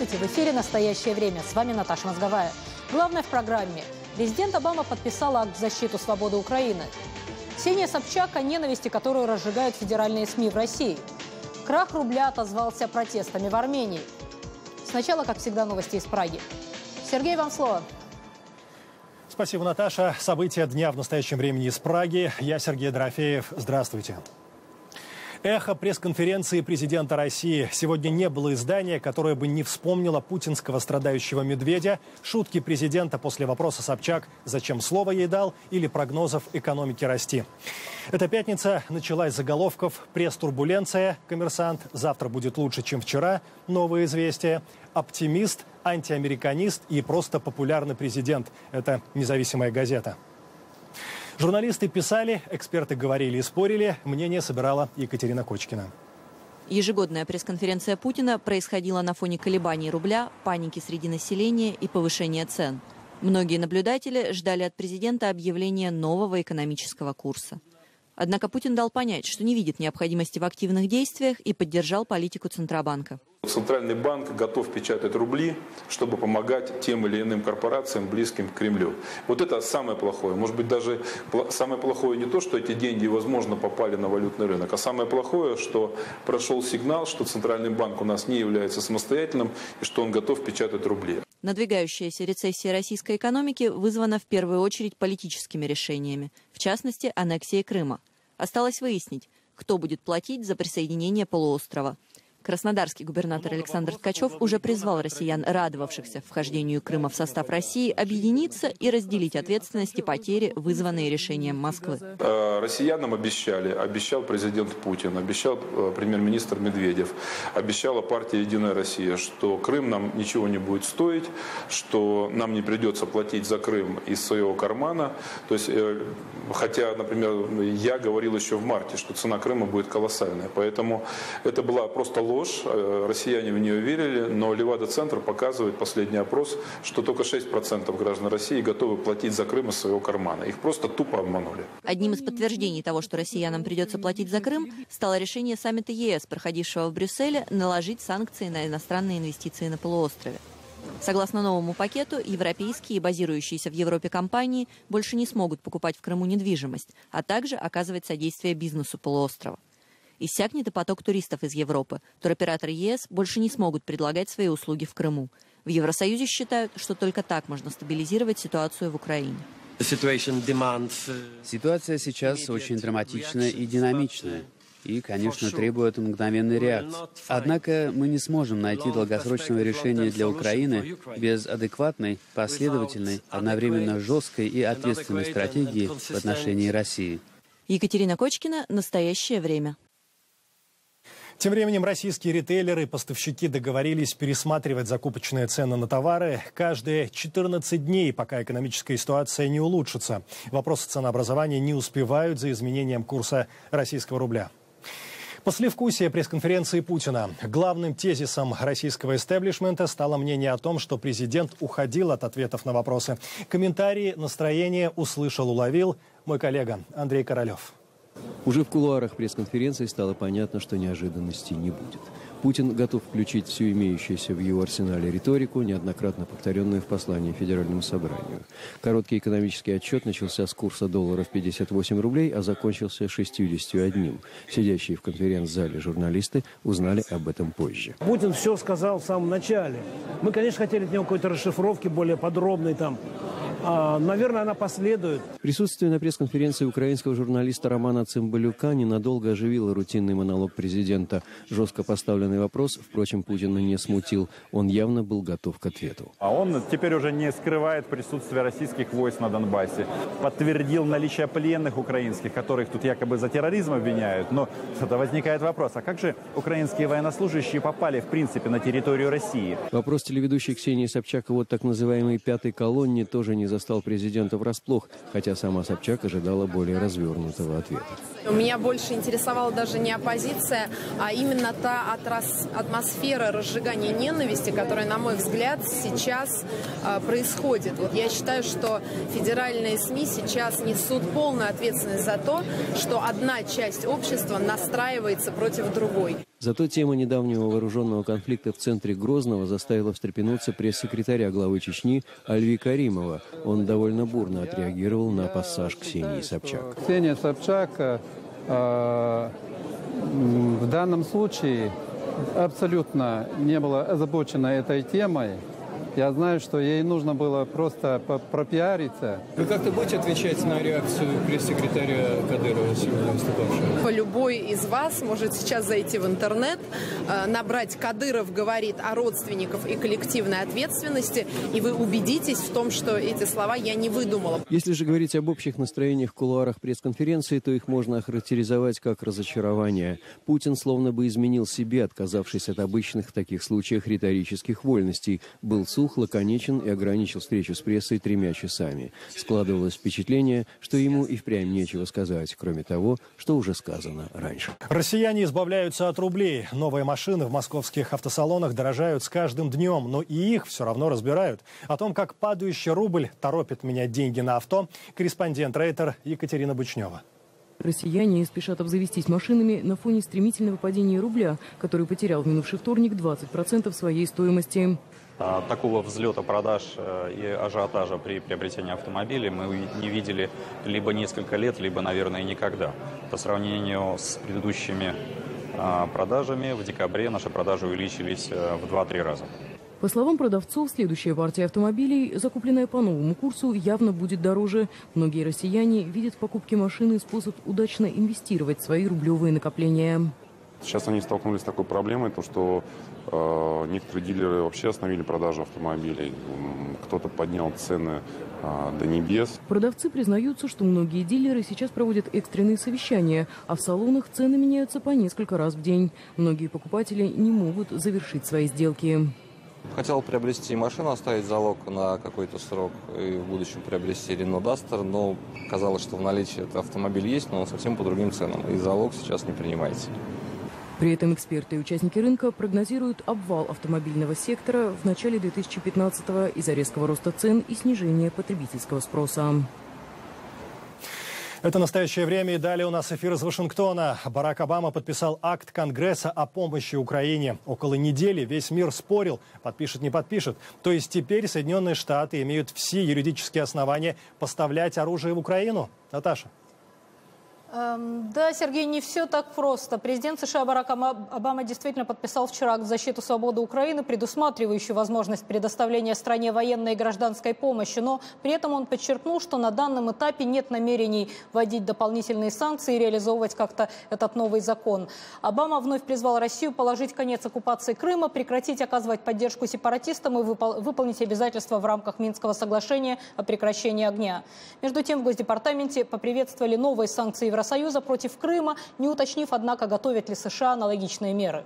Здравствуйте, в эфире «Настоящее время». С вами Наташа Мозговая. Главное в программе. Президент Обама подписал акт в защиту свободы Украины. Ксения Собчак о ненависти, которую разжигают федеральные СМИ в России. Крах рубля отозвался протестами в Армении. Сначала, как всегда, новости из Праги. Сергей, вам слово. Спасибо, Наташа. События дня в настоящем времени из Праги. Я Сергей Дорофеев. Здравствуйте. Эхо пресс-конференции президента России. Сегодня не было издания, которое бы не вспомнило путинского страдающего медведя, шутки президента после вопроса Собчак «Зачем слово ей дал?» или прогнозов экономики расти. Эта пятница началась с заголовков «Пресс-турбуленция», «Коммерсант», «Завтра будет лучше, чем вчера», «Новые известия», «Оптимист», «Антиамериканист» и «Просто популярный президент». Это независимая газета. Журналисты писали, эксперты говорили и спорили. Мнение собирала Екатерина Кочкина. Ежегодная пресс-конференция Путина происходила на фоне колебаний рубля, паники среди населения и повышения цен. Многие наблюдатели ждали от президента объявления нового экономического курса. Однако Путин дал понять, что не видит необходимости в активных действиях и поддержал политику Центробанка. Центральный банк готов печатать рубли, чтобы помогать тем или иным корпорациям, близким к Кремлю. Вот это самое плохое. Может быть, даже самое плохое не то, что эти деньги, возможно, попали на валютный рынок, а самое плохое, что прошел сигнал, что Центральный банк у нас не является самостоятельным и что он готов печатать рубли. Надвигающаяся рецессия российской экономики вызвана в первую очередь политическими решениями, в частности, аннексией Крыма. Осталось выяснить, кто будет платить за присоединение полуострова. Краснодарский губернатор Александр Ткачев уже призвал россиян, радовавшихся вхождению Крыма в состав России, объединиться и разделить ответственность и потери, вызванные решением Москвы. Россиянам обещал президент Путин, обещал премьер-министр Медведев, обещала партия «Единая Россия», что Крым нам ничего не будет стоить, что нам не придется платить за Крым из своего кармана. То есть, хотя, например, я говорил еще в марте, что цена Крыма будет колоссальная. Поэтому это была просто ложь, россияне в нее верили, но Левада-центр показывает, последний опрос, что только 6% граждан России готовы платить за Крым из своего кармана. Их просто тупо обманули. Одним из подтверждений того, что россиянам придется платить за Крым, стало решение саммита ЕС, проходившего в Брюсселе, наложить санкции на иностранные инвестиции на полуострове. Согласно новому пакету, европейские и базирующиеся в Европе компании больше не смогут покупать в Крыму недвижимость, а также оказывать содействие бизнесу полуострова. Иссякнет и поток туристов из Европы. Туроператоры ЕС больше не смогут предлагать свои услуги в Крыму. В Евросоюзе считают, что только так можно стабилизировать ситуацию в Украине. Ситуация сейчас очень драматичная и динамичная. И, конечно, требует мгновенной реакции. Однако мы не сможем найти долгосрочного решения для Украины без адекватной, последовательной, одновременно жесткой и ответственной стратегии в отношении России. Екатерина Кочкина, «Настоящее время». Тем временем российские ритейлеры и поставщики договорились пересматривать закупочные цены на товары каждые 14 дней, пока экономическая ситуация не улучшится. Вопросы ценообразования не успевают за изменением курса российского рубля. Послевкусие пресс-конференции Путина. Главным тезисом российского истеблишмента стало мнение о том, что президент уходил от ответов на вопросы. Комментарии, настроение услышал, уловил мой коллега Андрей Королев. Уже в кулуарах пресс-конференции стало понятно, что неожиданностей не будет. Путин готов включить всю имеющуюся в его арсенале риторику, неоднократно повторенную в послании Федеральному собранию. Короткий экономический отчет начался с курса доллара в 58 рублей, а закончился 61. Сидящие в конференц-зале журналисты узнали об этом позже. Путин все сказал в самом начале. Мы, конечно, хотели от него какой-то расшифровки более подробной там. Наверное, она последует. Присутствие на пресс-конференции украинского журналиста Романа Цымбалюка ненадолго оживило рутинный монолог президента. Жестко поставленный вопрос, впрочем, Путина не смутил. Он явно был готов к ответу. А он теперь уже не скрывает присутствие российских войск на Донбассе. Подтвердил наличие пленных украинских, которых тут якобы за терроризм обвиняют. Но тогда возникает вопрос, а как же украинские военнослужащие попали, в принципе, на территорию России? Вопрос телеведущей Ксении Собчак о вот так называемой «пятой колонне» тоже не застал президента врасплох, хотя сама Собчак ожидала более развернутого ответа. Меня больше интересовала даже не оппозиция, а именно та атмосфера разжигания ненависти, которая, на мой взгляд, сейчас происходит. Вот я считаю, что федеральные СМИ сейчас несут полную ответственность за то, что одна часть общества настраивается против другой. Зато тема недавнего вооруженного конфликта в центре Грозного заставила встрепенуться пресс-секретаря главы Чечни Альви Каримова. Он довольно бурно отреагировал на пассаж Ксении Собчак. Ксения Собчак в данном случае абсолютно не была озабочена этой темой. Я знаю, что ей нужно было просто пропиариться. Вы как-то будете отвечать на реакцию пресс-секретаря Кадырова сегодня выступавшего? Любой из вас может сейчас зайти в интернет, набрать «Кадыров говорит о родственниках и коллективной ответственности», и вы убедитесь в том, что эти слова я не выдумала. Если же говорить об общих настроениях в кулуарах пресс-конференции, то их можно охарактеризовать как разочарование. Путин словно бы изменил себе, отказавшись от обычных в таких случаях риторических вольностей. Был сух, лаконичен и ограничил встречу с прессой 3 часами. Складывалось впечатление, что ему и впрямь нечего сказать, кроме того, что уже сказано раньше. Россияне избавляются от рублей. Новые машины в московских автосалонах дорожают с каждым днем, но и их все равно разбирают. О том, как падающий рубль торопит менять деньги на авто, корреспондент Рейтер Екатерина Бучнева. Россияне спешат обзавестись машинами на фоне стремительного падения рубля, который потерял в минувший вторник 20% своей стоимости. Такого взлета продаж и ажиотажа при приобретении автомобилей мы не видели либо несколько лет, либо, наверное, никогда. По сравнению с предыдущими продажами, в декабре наши продажи увеличились в 2-3 раза. По словам продавцов, следующая партия автомобилей, закупленная по новому курсу, явно будет дороже. Многие россияне видят в покупке машины способ удачно инвестировать в свои рублевые накопления. Сейчас они столкнулись с такой проблемой, то что некоторые дилеры вообще остановили продажу автомобилей. Кто-то поднял цены до небес. Продавцы признаются, что многие дилеры сейчас проводят экстренные совещания, а в салонах цены меняются по несколько раз в день. Многие покупатели не могут завершить свои сделки. Хотел приобрести машину, оставить залог на какой-то срок и в будущем приобрести Renault Duster, но казалось, что в наличии этот автомобиль есть, но он совсем по другим ценам, и залог сейчас не принимается. При этом эксперты и участники рынка прогнозируют обвал автомобильного сектора в начале 2015-го из-за резкого роста цен и снижения потребительского спроса. Это «Настоящее время», и далее у нас эфир из Вашингтона. Барак Обама подписал акт Конгресса о помощи Украине. Около недели весь мир спорил, подпишет, не подпишет. То есть теперь Соединенные Штаты имеют все юридические основания поставлять оружие в Украину? Наташа. Да, Сергей, не все так просто. Президент США Барак Обама действительно подписал вчера акт в защиту свободы Украины, предусматривающий возможность предоставления стране военной и гражданской помощи. Но при этом он подчеркнул, что на данном этапе нет намерений вводить дополнительные санкции и реализовывать как-то этот новый закон. Обама вновь призвал Россию положить конец оккупации Крыма, прекратить оказывать поддержку сепаратистам и выполнить обязательства в рамках Минского соглашения о прекращении огня. Между тем, в Госдепартаменте поприветствовали новые санкции Евросоюза против Крыма, не уточнив, однако, готовят ли США аналогичные меры.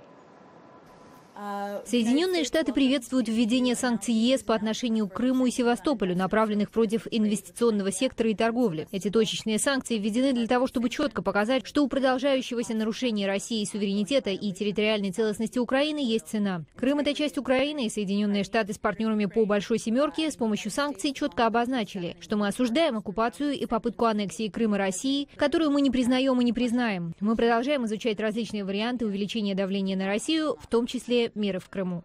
Соединенные Штаты приветствуют введение санкций ЕС по отношению к Крыму и Севастополю, направленных против инвестиционного сектора и торговли. Эти точечные санкции введены для того, чтобы четко показать, что у продолжающегося нарушения России суверенитета и территориальной целостности Украины есть цена. Крым – это часть Украины, и Соединенные Штаты с партнерами по Большой Семерке с помощью санкций четко обозначили, что мы осуждаем оккупацию и попытку аннексии Крыма России, которую мы не признаем и не признаем. Мы продолжаем изучать различные варианты увеличения давления на Россию, в том числе меры в Крыму.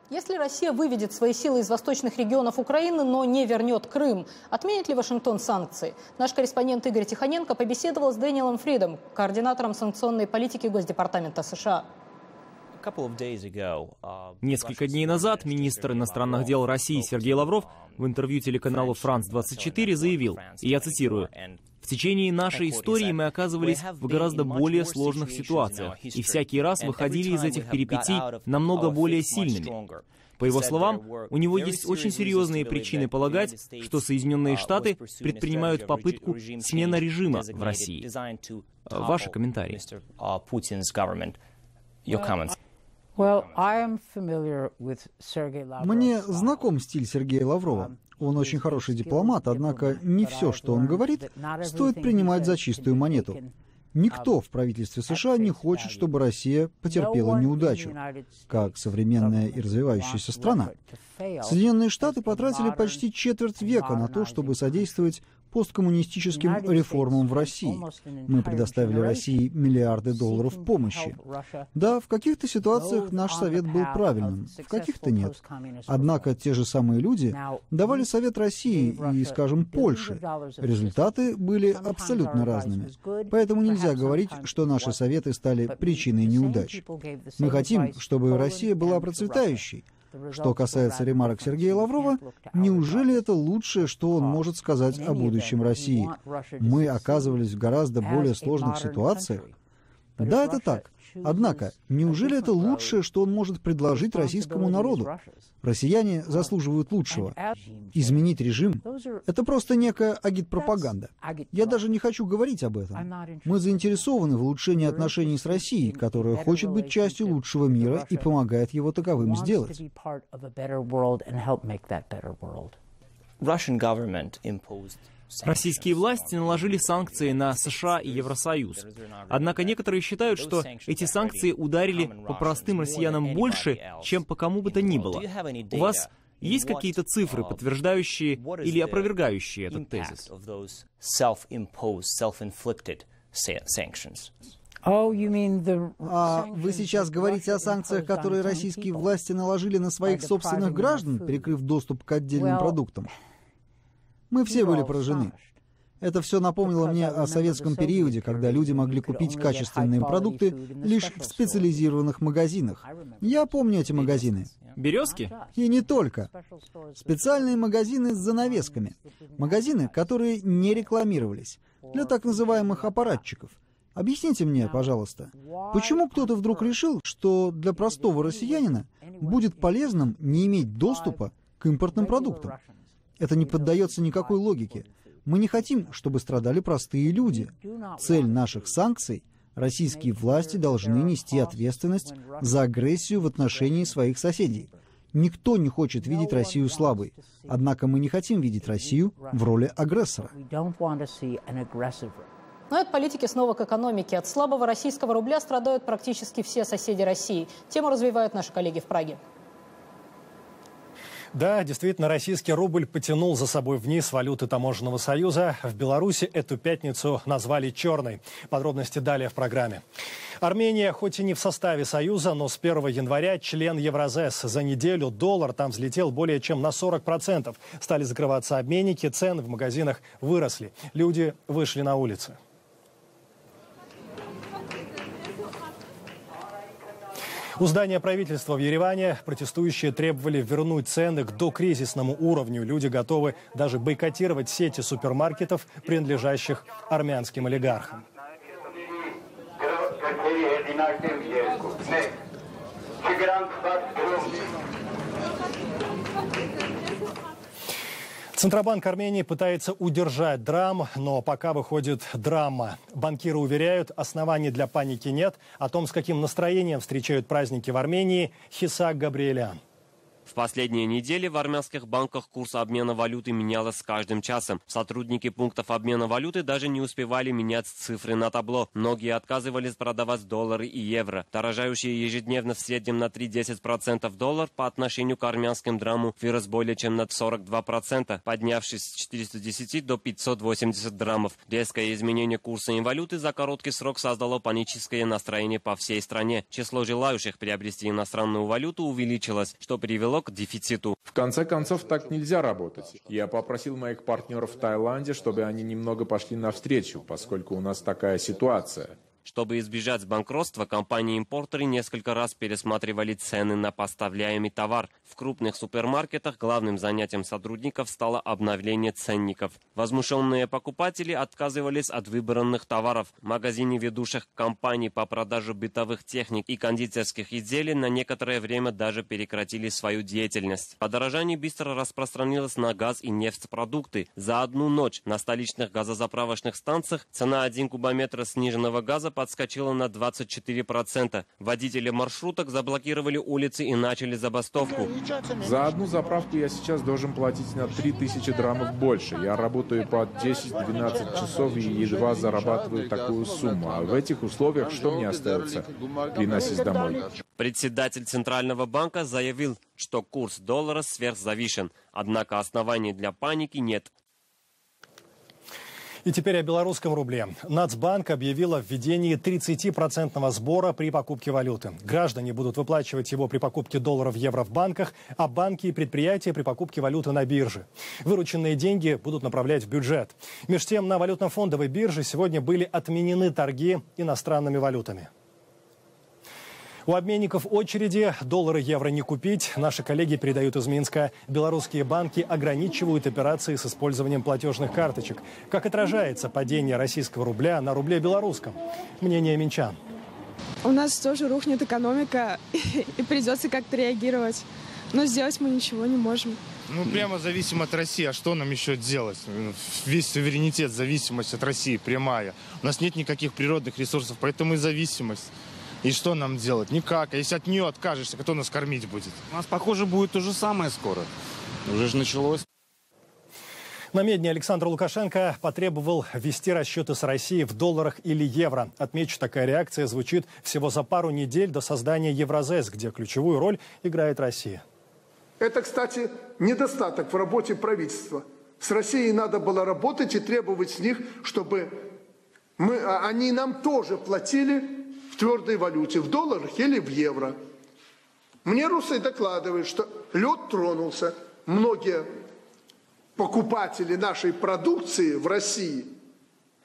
Если Россия выведет свои силы из восточных регионов Украины, но не вернет Крым, отменит ли Вашингтон санкции? Наш корреспондент Игорь Тихоненко побеседовал с Дэниелом Фридом, координатором санкционной политики Госдепартамента США. Несколько дней назад министр иностранных дел России Сергей Лавров в интервью телеканалу «Франс-24» заявил, и я цитирую: «В течение нашей истории мы оказывались в гораздо более сложных ситуациях, и всякий раз выходили из этих перипетий намного более сильными». По его словам, у него есть очень серьезные причины полагать, что Соединенные Штаты предпринимают попытку смены режима в России. Ваши комментарии. Мне знаком стиль Сергея Лаврова. Он очень хороший дипломат, однако не все, что он говорит, стоит принимать за чистую монету. Никто в правительстве США не хочет, чтобы Россия потерпела неудачу, как современная и развивающаяся страна. Соединенные Штаты потратили почти четверть века на то, чтобы содействовать посткоммунистическим реформам в России. Мы предоставили России миллиарды долларов помощи. Да, в каких-то ситуациях наш совет был правильным, в каких-то нет. Однако те же самые люди давали совет России и, скажем, Польше. Результаты были абсолютно разными. Поэтому нельзя говорить, что наши советы стали причиной неудач. Мы хотим, чтобы Россия была процветающей. Что касается ремарок Сергея Лаврова, неужели это лучшее, что он может сказать о будущем России? Мы оказывались в гораздо более сложных ситуациях. Да, это так. Однако, неужели это лучшее, что он может предложить российскому народу? Россияне заслуживают лучшего. Изменить режим — это просто некая агитпропаганда. Я даже не хочу говорить об этом. Мы заинтересованы в улучшении отношений с Россией, которая хочет быть частью лучшего мира и помогает его таковым сделать. Российские власти наложили санкции на США и Евросоюз. Однако некоторые считают, что эти санкции ударили по простым россиянам больше, чем по кому бы то ни было. У вас есть какие-то цифры, подтверждающие или опровергающие этот тезис? Вы сейчас говорите о санкциях, которые российские власти наложили на своих собственных граждан, перекрыв доступ к отдельным продуктам? Мы все были поражены. Это все напомнило мне о советском периоде, когда люди могли купить качественные продукты лишь в специализированных магазинах. Я помню эти магазины. Березки? И не только. Специальные магазины с занавесками. Магазины, которые не рекламировались. Для так называемых аппаратчиков. Объясните мне, пожалуйста, почему кто-то вдруг решил, что для простого россиянина будет полезным не иметь доступа к импортным продуктам? Это не поддается никакой логике. Мы не хотим, чтобы страдали простые люди. Цель наших санкций — российские власти должны нести ответственность за агрессию в отношении своих соседей. Никто не хочет видеть Россию слабой. Однако мы не хотим видеть Россию в роли агрессора. Но от политики снова к экономике. От слабого российского рубля страдают практически все соседи России. Тему развивают наши коллеги в Праге. Да, действительно, российский рубль потянул за собой вниз валюты Таможенного союза. В Беларуси эту пятницу назвали черной. Подробности далее в программе. Армения, хоть и не в составе Союза, но с 1 января член Евразес. За неделю доллар там взлетел более чем на 40%. Стали закрываться обменники, цены в магазинах выросли. Люди вышли на улицы. У здания правительства в Ереване протестующие требовали вернуть цены к докризисному уровню. Люди готовы даже бойкотировать сети супермаркетов, принадлежащих армянским олигархам. Центробанк Армении пытается удержать драм, но пока выходит драма. Банкиры уверяют, оснований для паники нет. О том, с каким настроением встречают праздники в Армении, Хисак Габриэлян. В последние недели в армянских банках курс обмена валюты менялся с каждым часом. Сотрудники пунктов обмена валюты даже не успевали менять цифры на табло. Многие отказывались продавать доллары и евро. Дорожающие ежедневно в среднем на 3-10% доллар по отношению к армянским драму вырос более чем на 42%, поднявшись с 410 до 580 драмов. Резкое изменение курса инвалюты за короткий срок создало паническое настроение по всей стране. Число желающих приобрести иностранную валюту увеличилось, что привело к дефициту. В конце концов, так нельзя работать. Я попросил моих партнеров в Таиланде, чтобы они немного пошли навстречу, поскольку у нас такая ситуация. Чтобы избежать банкротства, компании-импортеры несколько раз пересматривали цены на поставляемый товар. В крупных супермаркетах главным занятием сотрудников стало обновление ценников. Возмущенные покупатели отказывались от выбранных товаров. Магазины ведущих компаний по продаже бытовых техник и кондитерских изделий на некоторое время даже прекратили свою деятельность. Подорожание быстро распространилось на газ и нефтепродукты. За одну ночь на столичных газозаправочных станциях цена 1 кубометра сниженного газа подскочила на 24%. Водители маршруток заблокировали улицы и начали забастовку. За одну заправку я сейчас должен платить на 3000 драмов больше. Я работаю по 10-12 часов и едва зарабатываю такую сумму. А в этих условиях что мне остается приносить домой? Председатель Центрального банка заявил, что курс доллара сверхзавышен. Однако оснований для паники нет. И теперь о белорусском рубле. Нацбанк объявил о введении 30% сбора при покупке валюты. Граждане будут выплачивать его при покупке долларов, евро в банках, а банки и предприятия при покупке валюты на бирже. Вырученные деньги будут направлять в бюджет. Между тем, на валютно-фондовой бирже сегодня были отменены торги иностранными валютами. У обменников очереди, доллары, евро не купить. Наши коллеги передают из Минска. Белорусские банки ограничивают операции с использованием платежных карточек. Как отражается падение российского рубля на рубле белорусском? Мнение минчан. У нас тоже рухнет экономика и придется как-то реагировать. Но сделать мы ничего не можем. Ну, прямо зависим от России. А что нам еще делать? Весь суверенитет, зависимость от России прямая. У нас нет никаких природных ресурсов, поэтому и зависимость. И что нам делать? Никак. А если от нее откажешься, кто нас кормить будет? У нас, похоже, будет то же самое скоро. Уже же началось. На Медне Александр Лукашенко потребовал ввести расчеты с Россией в долларах или евро. Отмечу, такая реакция звучит всего за пару недель до создания Евразес, где ключевую роль играет Россия. Это, кстати, недостаток в работе правительства. С Россией надо было работать и требовать с них, чтобы они нам тоже платили в твердой валюте, в долларах или в евро. Мне русы докладывают, что лед тронулся. Многие покупатели нашей продукции в России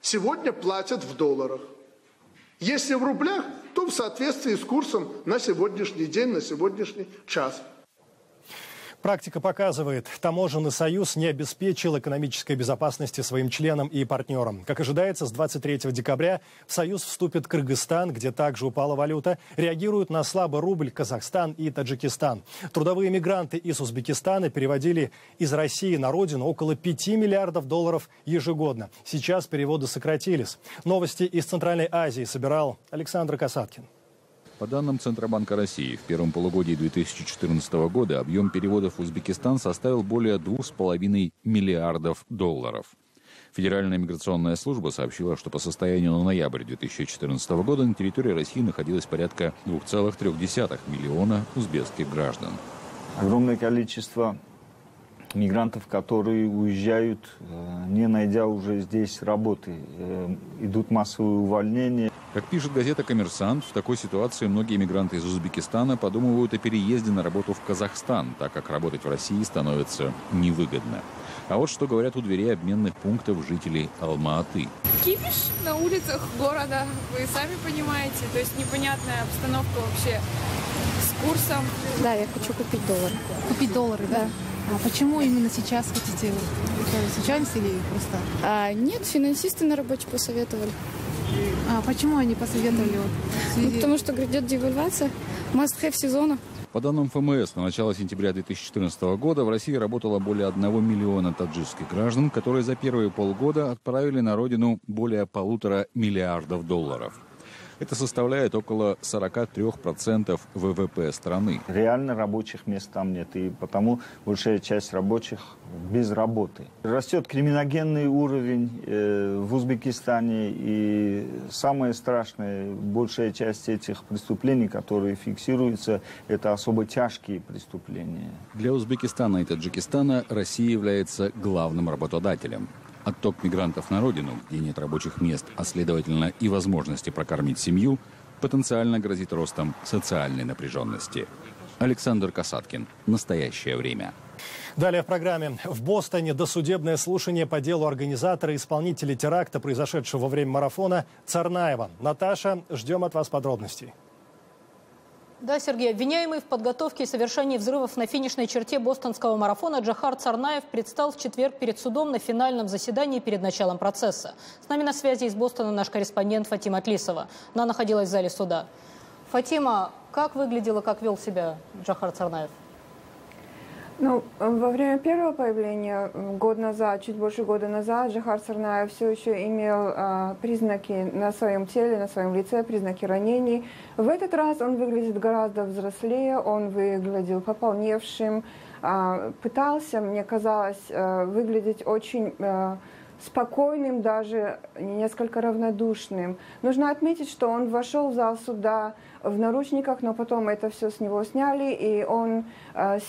сегодня платят в долларах. Если в рублях, то в соответствии с курсом на сегодняшний день, на сегодняшний час. Практика показывает, таможенный союз не обеспечил экономической безопасности своим членам и партнерам. Как ожидается, с 23 декабря в союз вступит Кыргызстан, где также упала валюта. Реагируют на слабый рубль Казахстан и Таджикистан. Трудовые мигранты из Узбекистана переводили из России на родину около 5 миллиардов долларов ежегодно. Сейчас переводы сократились. Новости из Центральной Азии собирал Александр Касаткин. По данным Центробанка России, в первом полугодии 2014 года объем переводов в Узбекистан составил более 2,5 миллиардов долларов. Федеральная миграционная служба сообщила, что по состоянию на ноябрь 2014 года на территории России находилось порядка 2,3 миллиона узбекских граждан. Огромное количество мигрантов, которые уезжают, не найдя уже здесь работы. Идут массовые увольнения. Как пишет газета «Коммерсант», в такой ситуации многие мигранты из Узбекистана подумывают о переезде на работу в Казахстан, так как работать в России становится невыгодно. А вот что говорят у дверей обменных пунктов жителей Алма-Аты. Кипиш на улицах города, вы сами понимаете, то есть непонятная обстановка вообще с курсом. Да, я хочу купить доллары. Купить доллары, да? А почему именно сейчас хотите? Это случайность или просто? Нет, финансисты на работе посоветовали. А почему они посоветовали? Потому что грядет девальвация, must-have сезона. По данным ФМС, на начало сентября 2014 года в России работало более 1 миллиона таджикских граждан, которые за первые полгода отправили на родину более 1,5 миллиарда долларов. Это составляет около 43% ВВП страны. Реально рабочих мест там нет, и потому большая часть рабочих без работы. Растет криминогенный уровень в Узбекистане, и самое страшное, большая часть этих преступлений, которые фиксируются, это особо тяжкие преступления. Для Узбекистана и Таджикистана Россия является главным работодателем. Отток мигрантов на родину, где нет рабочих мест, а следовательно и возможности прокормить семью, потенциально грозит ростом социальной напряженности. Александр Касаткин. Настоящее время. Далее в программе. В Бостоне досудебное слушание по делу организатора и исполнителя теракта, произошедшего во время марафона, Царнаева. Наташа, ждем от вас подробностей. Да, Сергей, обвиняемый в подготовке и совершении взрывов на финишной черте бостонского марафона Джохар Царнаев предстал в четверг перед судом на финальном заседании перед началом процесса. С нами на связи из Бостона наш корреспондент Фатима Атлисова. Она находилась в зале суда. Фатима, как выглядел и как вел себя Джохар Царнаев? Ну, во время первого появления, год назад, чуть больше года назад, Джохар Царнаев все еще имел признаки на своем теле, на своем лице, признаки ранений. В этот раз он выглядит гораздо взрослее, он выглядел пополневшим, пытался, мне казалось, выглядеть очень спокойным, даже несколько равнодушным. Нужно отметить, что он вошел в зал суда в наручниках, но потом это все с него сняли, и он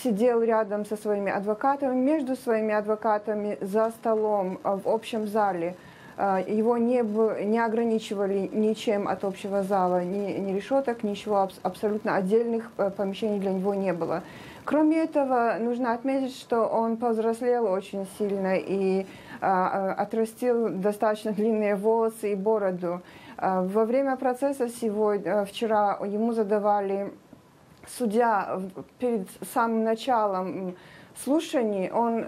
сидел рядом со своими адвокатами, между своими адвокатами за столом в общем зале. Его не ограничивали ничем от общего зала, ни решеток, ничего, абсолютно отдельных помещений для него не было. Кроме этого, нужно отметить, что он повзрослел очень сильно и отрастил достаточно длинные волосы и бороду. Во время процесса вчера ему задавали судья перед самым началом слушаний, он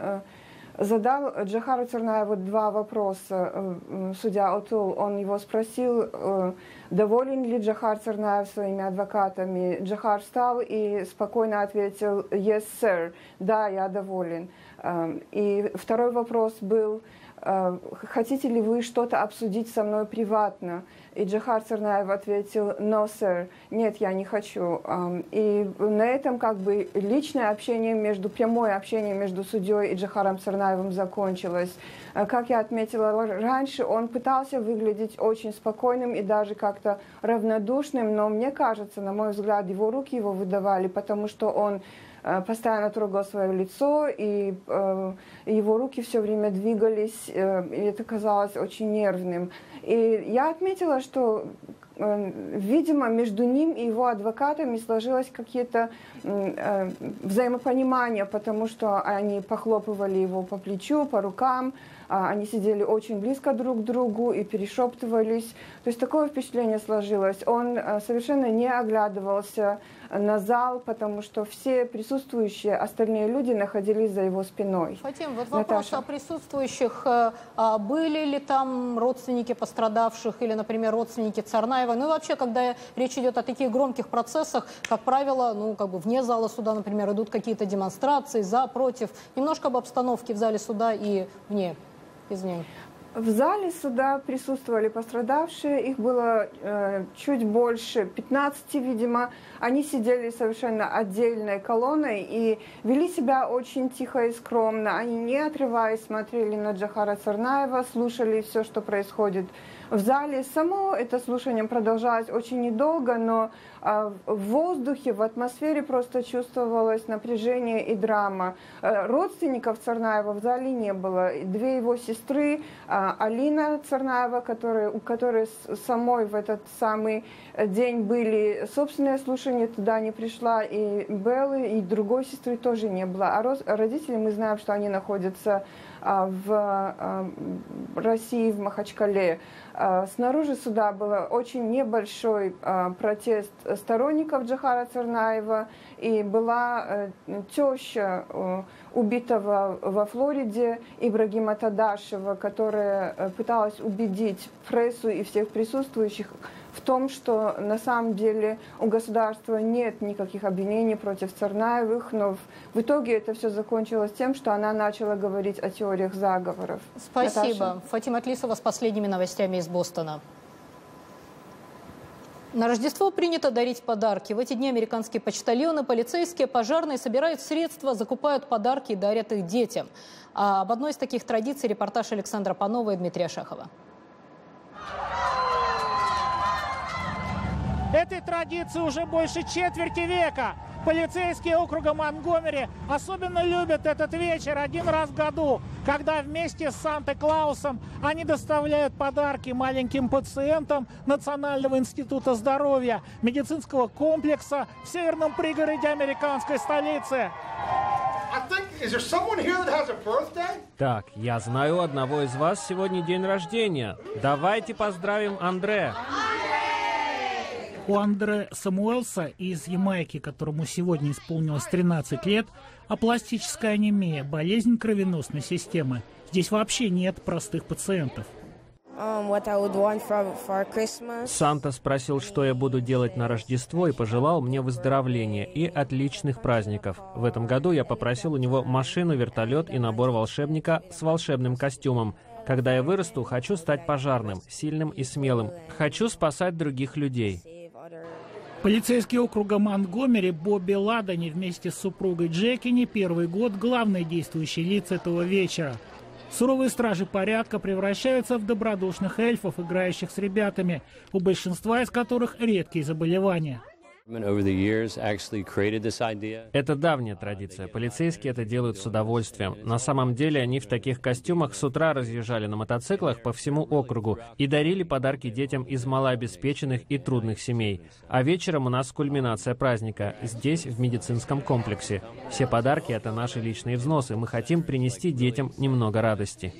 задал Джохару Царнаеву два вопроса. Судья Отул, он его спросил, доволен ли Джохар Царнаев своими адвокатами. Джохар встал и спокойно ответил «Yes, sir», «Да, я доволен». И второй вопрос был «Хотите ли вы что-то обсудить со мной приватно?» И Джохар Царнаев ответил «No, sir», «Нет, я не хочу». И на этом как бы личное общение, прямое общение между судьей и Джохаром Царнаевым закончилось. Как я отметила раньше, он пытался выглядеть очень спокойным и даже как-то равнодушным, но мне кажется, на мой взгляд, его руки его выдавали, потому что он постоянно трогал свое лицо, и его руки все время двигались, и это казалось очень нервным. И я отметила, что, видимо, между ним и его адвокатами сложилось какие-то взаимопонимания, потому что они похлопывали его по плечу, по рукам, они сидели очень близко друг к другу и перешептывались. То есть такое впечатление сложилось. Он совершенно не оглядывался на зал, потому что все присутствующие, остальные люди находились за его спиной. Фатим, вот вопрос о присутствующих. Были ли там родственники пострадавших или, например, родственники Царнаева? Ну и вообще, когда речь идет о таких громких процессах, как правило, ну как бы вне зала суда, например, идут какие-то демонстрации за, против. Немножко об обстановке в зале суда и вне из ней. В зале суда присутствовали пострадавшие, их было чуть больше 15, видимо. Они сидели совершенно отдельной колонной и вели себя очень тихо и скромно. Они, не отрываясь, смотрели на Джохара Царнаева, слушали все, что происходит в зале. Само это слушание продолжалось очень недолго, но в воздухе, в атмосфере просто чувствовалось напряжение и драма. Родственников Царнаева в зале не было. Две его сестры, Алина Царнаева, у которой самой в этот самый день были собственные слушания, туда не пришла, и Беллы, и другой сестры тоже не было. А родители, мы знаем, что они находятся в России, в Махачкале. Снаружи суда был очень небольшой протест сторонников Джохара Царнаева, и была теща убитого во Флориде Ибрагима Тадашева, которая пыталась убедить прессу и всех присутствующих в том, что на самом деле у государства нет никаких обвинений против Царнаевых, но в итоге это все закончилось тем, что она начала говорить о теориях заговоров. Спасибо. Наташа. Фатима Атлисова с последними новостями из Бостона. На Рождество принято дарить подарки. В эти дни американские почтальоны, полицейские, пожарные собирают средства, закупают подарки и дарят их детям. А об одной из таких традиций репортаж Александра Панова и Дмитрия Шахова. Этой традиции уже больше четверти века. Полицейские округа Монтгомери особенно любят этот вечер один раз в году, когда вместе с Санта-Клаусом они доставляют подарки маленьким пациентам Национального института здоровья, медицинского комплекса в северном пригороде американской столицы. Так, я знаю, у одного из вас сегодня день рождения. Давайте поздравим Андре. У Андре Самуэлса из Ямайки, которому сегодня исполнилось 13 лет, апластическая анемия, болезнь кровеносной системы. Здесь вообще нет простых пациентов. Санта спросил, что я буду делать на Рождество, и пожелал мне выздоровления и отличных праздников. В этом году я попросил у него машину, вертолет и набор волшебника с волшебным костюмом. Когда я вырасту, хочу стать пожарным, сильным и смелым. Хочу спасать других людей. Полицейский округа Монтгомери Бобби Ладани вместе с супругой Джеки не первый год главные действующие лица этого вечера. Суровые стражи порядка превращаются в добродушных эльфов, играющих с ребятами, у большинства из которых редкие заболевания. Это давняя традиция. Полицейские это делают с удовольствием. На самом деле они в таких костюмах с утра разъезжали на мотоциклах по всему округу и дарили подарки детям из малообеспеченных и трудных семей. А вечером у нас кульминация праздника здесь, в медицинском комплексе. Все подарки — это наши личные взносы. Мы хотим принести детям немного радости.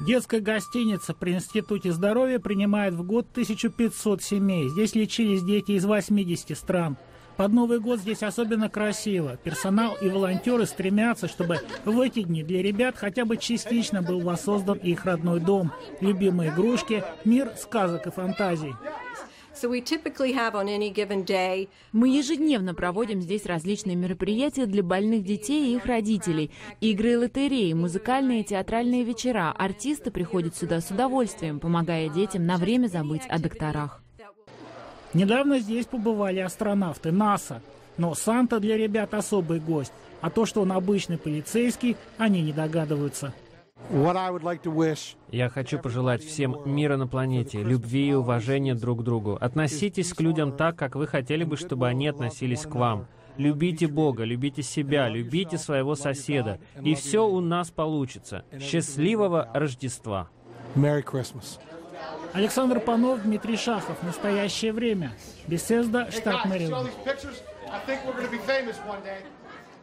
Детская гостиница при Институте здоровья принимает в год 1500 семей. Здесь лечились дети из 80 стран. Под Новый год здесь особенно красиво. Персонал и волонтеры стремятся, чтобы в эти дни для ребят хотя бы частично был воссоздан их родной дом, любимые игрушки, мир сказок и фантазий. Мы ежедневно проводим здесь различные мероприятия для больных детей и их родителей. Игры и лотереи, музыкальные и театральные вечера. Артисты приходят сюда с удовольствием, помогая детям на время забыть о докторах. Недавно здесь побывали астронавты НАСА. Но Санта для ребят особый гость. А то, что он обычный полицейский, они не догадываются. Я хочу пожелать всем мира на планете, любви и уважения друг к другу. Относитесь к людям так, как вы хотели бы, чтобы они относились к вам. Любите Бога, любите себя, любите своего соседа. И все у нас получится. Счастливого Рождества! Александр Панов, Дмитрий Шахов. Настоящее время. Бесезда, штат Мэриленд.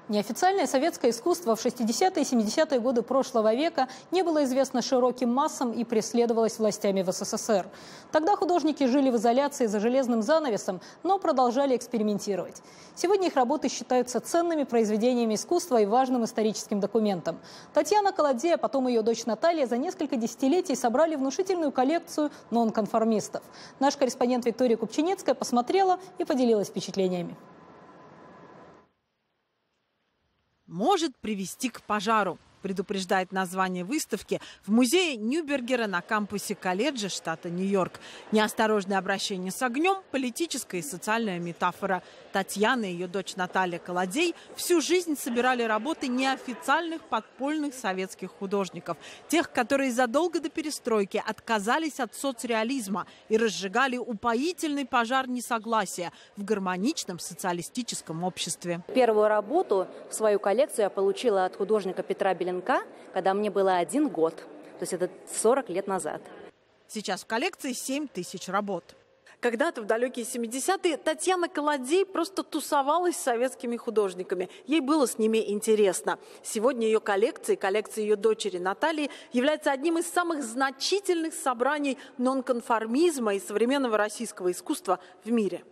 Неофициальное советское искусство в 60-е и 70-е годы прошлого века не было известно широким массам и преследовалось властями в СССР. Тогда художники жили в изоляции за железным занавесом, но продолжали экспериментировать. Сегодня их работы считаются ценными произведениями искусства и важным историческим документом. Татьяна Колодзей, а потом ее дочь Наталья за несколько десятилетий собрали внушительную коллекцию нонконформистов. Наш корреспондент Виктория Купчинецкая посмотрела и поделилась впечатлениями. Может привести к пожару, предупреждает название выставки в музее Нюрнбергера на кампусе колледжа штата Нью-Йорк. Неосторожное обращение с огнем – политическая и социальная метафора. Татьяна и ее дочь Наталья Колодзей всю жизнь собирали работы неофициальных подпольных советских художников. Тех, которые задолго до перестройки отказались от соцреализма и разжигали упоительный пожар несогласия в гармоничном социалистическом обществе. Первую работу в свою коллекцию я получила от художника Петра Беленка, когда мне было 1 год. То есть это 40 лет назад. Сейчас в коллекции 7000 работ. Когда-то в далекие 70-е Татьяна Колодзей просто тусовалась с советскими художниками. Ей было с ними интересно. Сегодня ее коллекция ее дочери Натальи является одним из самых значительных собраний нонконформизма и современного российского искусства в мире.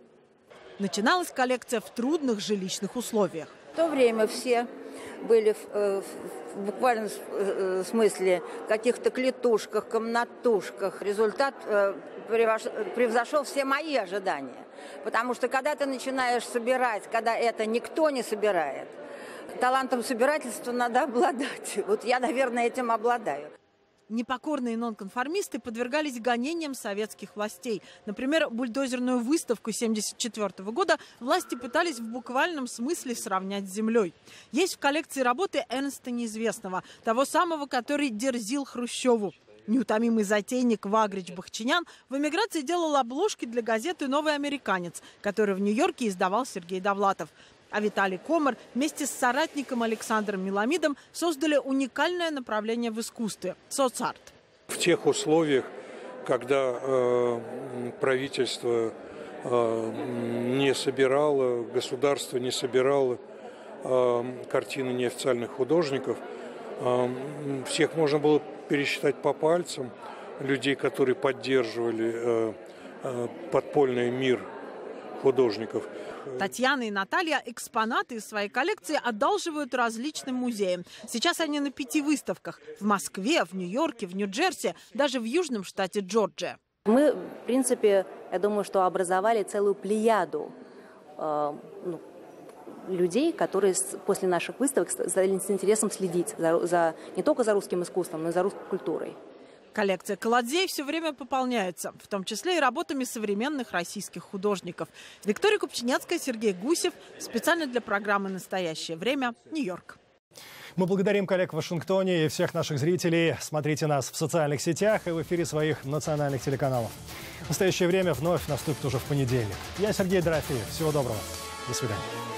Начиналась коллекция в трудных жилищных условиях. В то время все были в буквальном смысле в каких-то клетушках, комнатушках. Результат превзошел все мои ожидания. Потому что когда ты начинаешь собирать, когда это никто не собирает, талантом собирательства надо обладать. Вот я, наверное, этим обладаю. Непокорные нонконформисты подвергались гонениям советских властей. Например, бульдозерную выставку 1974 года власти пытались в буквальном смысле сравнять с землей. Есть в коллекции работы Эрнста Неизвестного, того самого, который дерзил Хрущеву. Неутомимый затейник Вагрич Бахчинян в эмиграции делал обложки для газеты «Новый американец», которую в Нью-Йорке издавал Сергей Довлатов. А Виталий Комар вместе с соратником Александром Миламидом создали уникальное направление в искусстве – соцарт. В тех условиях, когда правительство не собирало, государство не собирало картины неофициальных художников, всех можно было пересчитать по пальцам, людей, которые поддерживали подпольный мир художников. Татьяна и Наталья экспонаты из своей коллекции одалживают различным музеям. Сейчас они на 5 выставках – в Москве, в Нью-Йорке, в Нью-Джерси, даже в южном штате Джорджия. Мы, в принципе, я думаю, что образовали целую плеяду людей, которые после наших выставок стали с интересом следить не только за русским искусством, но и за русской культурой. Коллекция Колодзей все время пополняется, в том числе и работами современных российских художников. Виктория Купчинецкая, Сергей Гусев. Специально для программы «Настоящее время», Нью-Йорк. Мы благодарим коллег в Вашингтоне и всех наших зрителей. Смотрите нас в социальных сетях и в эфире своих национальных телеканалов. Настоящее время вновь наступит уже в понедельник. Я Сергей Дорофеев. Всего доброго. До свидания.